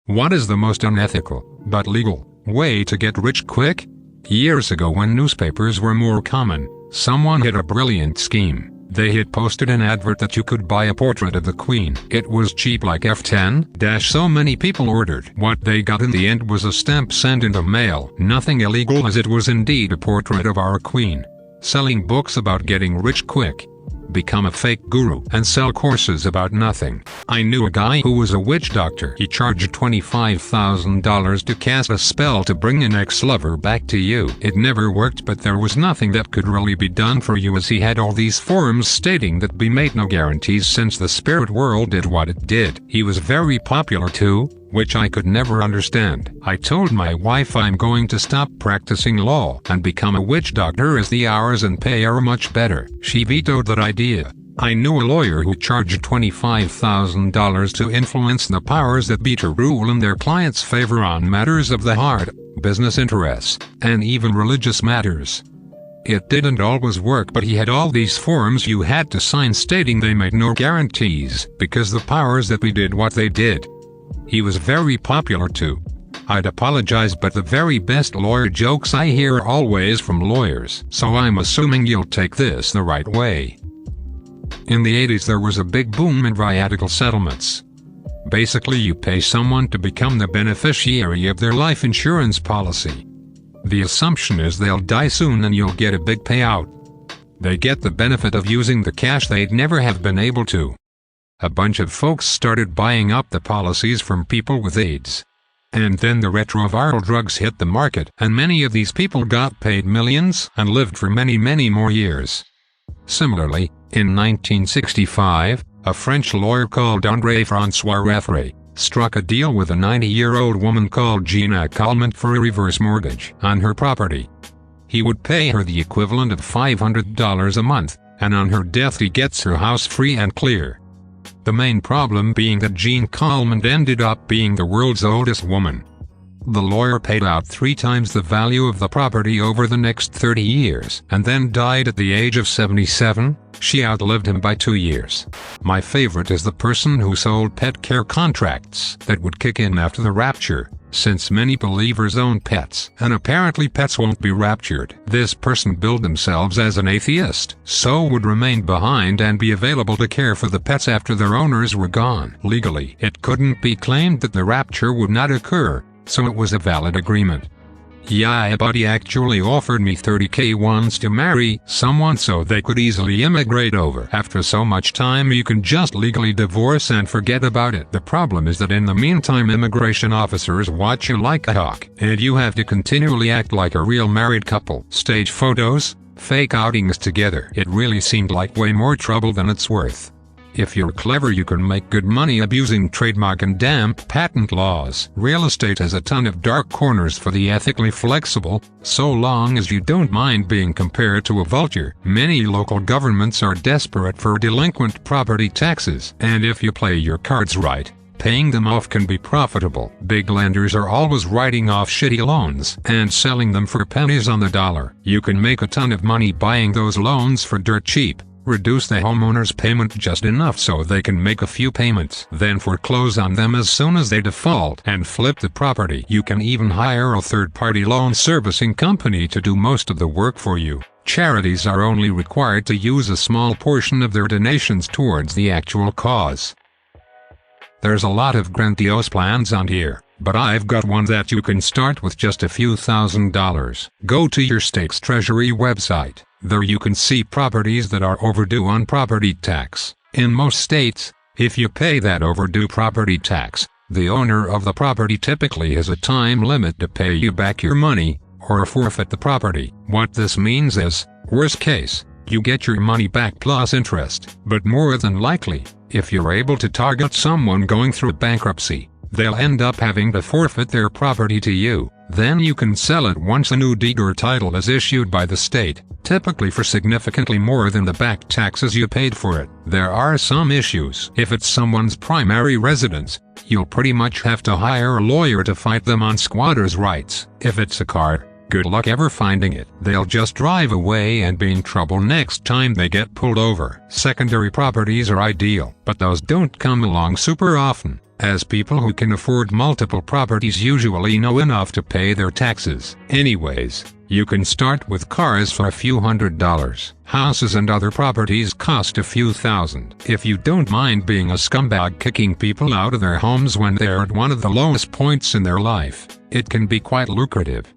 What is the most unethical, but legal, way to get rich quick? Years ago, when newspapers were more common, someone had a brilliant scheme. They had posted an advert that you could buy a portrait of the Queen. It was cheap like F10. So many people ordered. What they got in the end was a stamp sent in the mail. Nothing illegal, as it was indeed a portrait of our Queen. Selling books about getting rich quick. Become a fake guru and sell courses about nothing. I knew a guy who was a witch doctor. He charged $25,000 to cast a spell to bring an ex-lover back to you. It never worked, but there was nothing that could really be done for you, as he had all these forms stating that we made no guarantees since the spirit world did what it did. He was very popular too, which I could never understand. I told my wife I'm going to stop practicing law and become a witch doctor, as the hours and pay are much better. She vetoed that idea. I knew a lawyer who charged $25,000 to influence the powers that be to rule in their clients' favor on matters of the heart, business interests, and even religious matters. It didn't always work, but he had all these forms you had to sign stating they made no guarantees, because the powers that be did what they did. He was very popular too. I'd apologize, but the very best lawyer jokes I hear are always from lawyers, so I'm assuming you'll take this the right way. In the 80s there was a big boom in viatical settlements. Basically, you pay someone to become the beneficiary of their life insurance policy. The assumption is they'll die soon and you'll get a big payout. They get the benefit of using the cash they'd never have been able to. A bunch of folks started buying up the policies from people with AIDS. And then the retroviral drugs hit the market, and many of these people got paid millions and lived for many, many more years. Similarly, in 1965, a French lawyer called André-François Raffray struck a deal with a 90-year-old woman called Gina Coleman for a reverse mortgage on her property. He would pay her the equivalent of $500 a month, and on her death he gets her house free and clear. The main problem being that Jean Coleman ended up being the world's oldest woman. The lawyer paid out 3 times the value of the property over the next 30 years, and then died at the age of 77. She outlived him by 2 years. My favorite is the person who sold pet care contracts that would kick in after the rapture, since many believers own pets, and apparently pets won't be raptured. This person billed themselves as an atheist, so would remain behind and be available to care for the pets after their owners were gone. Legally, it couldn't be claimed that the rapture would not occur, so it was a valid agreement. Yeah, a buddy actually offered me $30K once to marry someone so they could easily immigrate over. After so much time, you can just legally divorce and forget about it. The problem is that in the meantime, immigration officers watch you like a hawk, and you have to continually act like a real married couple. Stage photos, fake outings together. It really seemed like way more trouble than it's worth. If you're clever, you can make good money abusing trademark and damp patent laws. Real estate has a ton of dark corners for the ethically flexible, so long as you don't mind being compared to a vulture. Many local governments are desperate for delinquent property taxes, and if you play your cards right, paying them off can be profitable. Big lenders are always writing off shitty loans and selling them for pennies on the dollar. You can make a ton of money buying those loans for dirt cheap. Reduce the homeowner's payment just enough so they can make a few payments, then foreclose on them as soon as they default and flip the property. You can even hire a third-party loan servicing company to do most of the work for you. Charities are only required to use a small portion of their donations towards the actual cause. There's a lot of grandiose plans on here, but I've got one that you can start with just a few $1,000s. Go to your state's treasury website. There you can see properties that are overdue on property tax. In most states, if you pay that overdue property tax, the owner of the property typically has a time limit to pay you back your money, or forfeit the property. What this means is, worst case, you get your money back plus interest. But more than likely, if you're able to target someone going through bankruptcy, they'll end up having to forfeit their property to you. Then you can sell it once a new deed or title is issued by the state, typically for significantly more than the back taxes you paid for it. There are some issues. If it's someone's primary residence, you'll pretty much have to hire a lawyer to fight them on squatters' rights. If it's a car, good luck ever finding it. They'll just drive away and be in trouble next time they get pulled over. Secondary properties are ideal, but those don't come along super often. as people who can afford multiple properties usually know enough to pay their taxes. Anyways, you can start with cars for a few $100s. Houses and other properties cost a few thousand. If you don't mind being a scumbag kicking people out of their homes when they're at one of the lowest points in their life, it can be quite lucrative.